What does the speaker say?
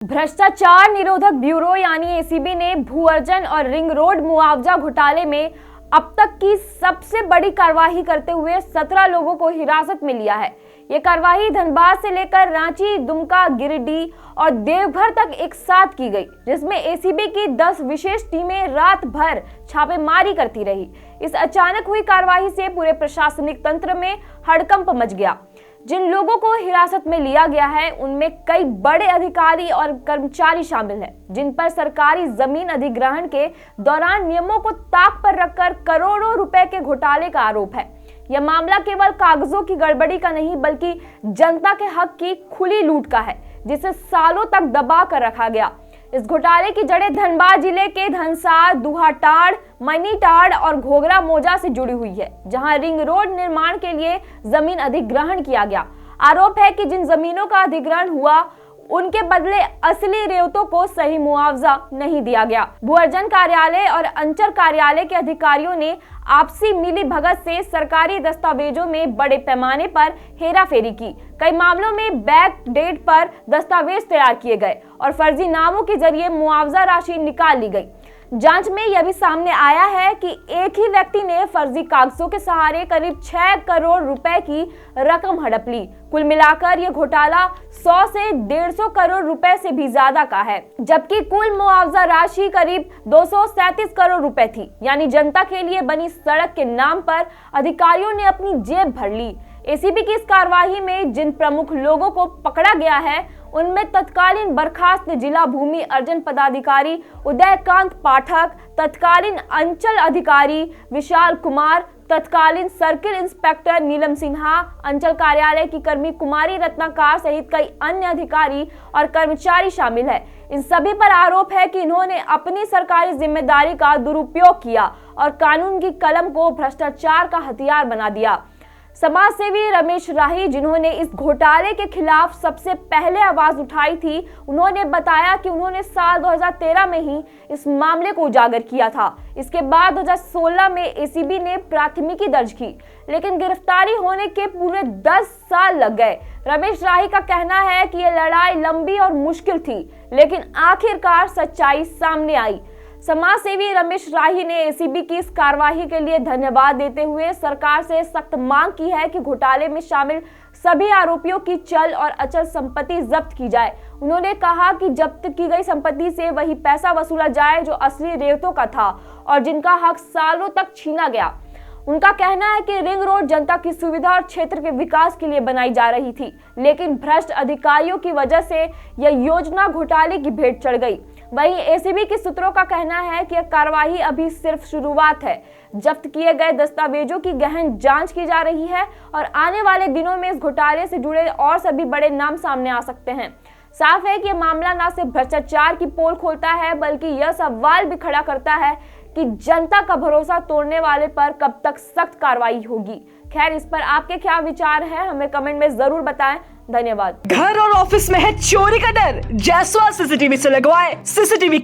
भ्रष्टाचार निरोधक ब्यूरो यानी एसीबी ने भू अर्जन और रिंग रोड मुआवजा घोटाले में अब तक की सबसे बड़ी कार्रवाई करते हुए 17 लोगों को हिरासत में लिया है। ये कार्रवाई धनबाद से लेकर रांची, दुमका, गिरिडीह और देवघर तक एक साथ की गई, जिसमें एसीबी की 10 विशेष टीमें रात भर छापेमारी करती रही। इस अचानक हुई कार्रवाई से पूरे प्रशासनिक तंत्र में हड़कंप मच गया। जिन लोगों को हिरासत में लिया गया है उनमें कई बड़े अधिकारी और कर्मचारी शामिल हैं, जिन पर सरकारी जमीन अधिग्रहण के दौरान नियमों को ताक पर रखकर करोड़ों रुपए के घोटाले का आरोप है। यह मामला केवल कागजों की गड़बड़ी का नहीं बल्कि जनता के हक की खुली लूट का है, जिसे सालों तक दबा कर रखा गया। इस घोटाले की जड़ें धनबाद जिले के धनसार, दुहाटाड़, मनीटाड़ और घोघरा मोजा से जुड़ी हुई है, जहां रिंग रोड निर्माण के लिए जमीन अधिग्रहण किया गया। आरोप है कि जिन जमीनों का अधिग्रहण हुआ उनके बदले असली रेवतों को सही मुआवजा नहीं दिया गया। भू अर्जन कार्यालय और अंचल कार्यालय के अधिकारियों ने आपसी मिली भगत से सरकारी दस्तावेजों में बड़े पैमाने पर हेराफेरी की। कई मामलों में बैक डेट पर दस्तावेज तैयार किए गए और फर्जी नामों के जरिए मुआवजा राशि निकाल ली गई। जांच में यह भी सामने आया है कि एक ही व्यक्ति ने फर्जी कागजों के सहारे करीब 6 करोड़ रुपए की रकम हड़प ली। कुल मिलाकर यह घोटाला 100 से 150 करोड़ रुपए से भी ज्यादा का है, जबकि कुल मुआवजा राशि करीब 237 करोड़ रुपए थी। यानी जनता के लिए बनी सड़क के नाम पर अधिकारियों ने अपनी जेब भर ली। एसीबी की इस कार्रवाई में जिन प्रमुख लोगों को पकड़ा गया है उनमें तत्कालीन बर्खास्त जिला भूमि अर्जन पदाधिकारी उदयकांत पाठक, तत्कालीन अंचल अधिकारी विशाल कुमार, तत्कालीन सर्किल इंस्पेक्टर नीलम सिन्हा, अंचल कार्यालय की कर्मी कुमारी रत्नाकार सहित कई अन्य अधिकारी और कर्मचारी शामिल है। इन सभी पर आरोप है कि इन्होंने अपनी सरकारी जिम्मेदारी का दुरुपयोग किया और कानून की कलम को भ्रष्टाचार का हथियार बना दिया। समाज सेवी रमेश राही, जिन्होंने इस घोटाले के खिलाफ सबसे पहले आवाज उठाई थी, उन्होंने बताया कि उन्होंने साल 2013 में ही इस मामले को उजागर किया था। इसके बाद 2016 में एसीबी ने प्राथमिकी दर्ज की, लेकिन गिरफ्तारी होने के पूरे 10 साल लग गए। रमेश राही का कहना है कि यह लड़ाई लंबी और मुश्किल थी, लेकिन आखिरकार सच्चाई सामने आई। समाज सेवी रमेश राही ने एसीबी की इस कार्रवाई के लिए धन्यवाद देते हुए सरकार से सख्त मांग की है कि घोटाले में शामिल सभी आरोपियों की चल और अचल संपत्ति जब्त की जाए। उन्होंने कहा कि जब्त की गई संपत्ति से वही पैसा वसूला जाए जो असली रेवतों का था और जिनका हक सालों तक छीना गया। उनका कहना है कि रिंग रोड जनता की सुविधा और क्षेत्र के विकास के लिए बनाई जा रही थी, लेकिन भ्रष्ट अधिकारियों की वजह से यह योजना घोटाले की भेंट चढ़ गई। वहीं एसीबी के सूत्रों का कहना है कि यह कार्रवाई अभी सिर्फ शुरुआत है। जब्त किए गए दस्तावेजों की गहन जांच की जा रही है और आने वाले दिनों में इस घोटाले से जुड़े और सभी बड़े नाम सामने आ सकते हैं। साफ है कि यह मामला न सिर्फ भ्रष्टाचार की पोल खोलता है, बल्कि यह सवाल भी खड़ा करता है कि जनता का भरोसा तोड़ने वाले पर कब तक सख्त कार्रवाई होगी। खैर, इस पर आपके क्या विचार हैं, हमें कमेंट में जरूर बताएं। धन्यवाद। घर और ऑफिस में है चोरी का डर? जयसवाल सीसीटीवी से लगवाएं सीसीटीवी।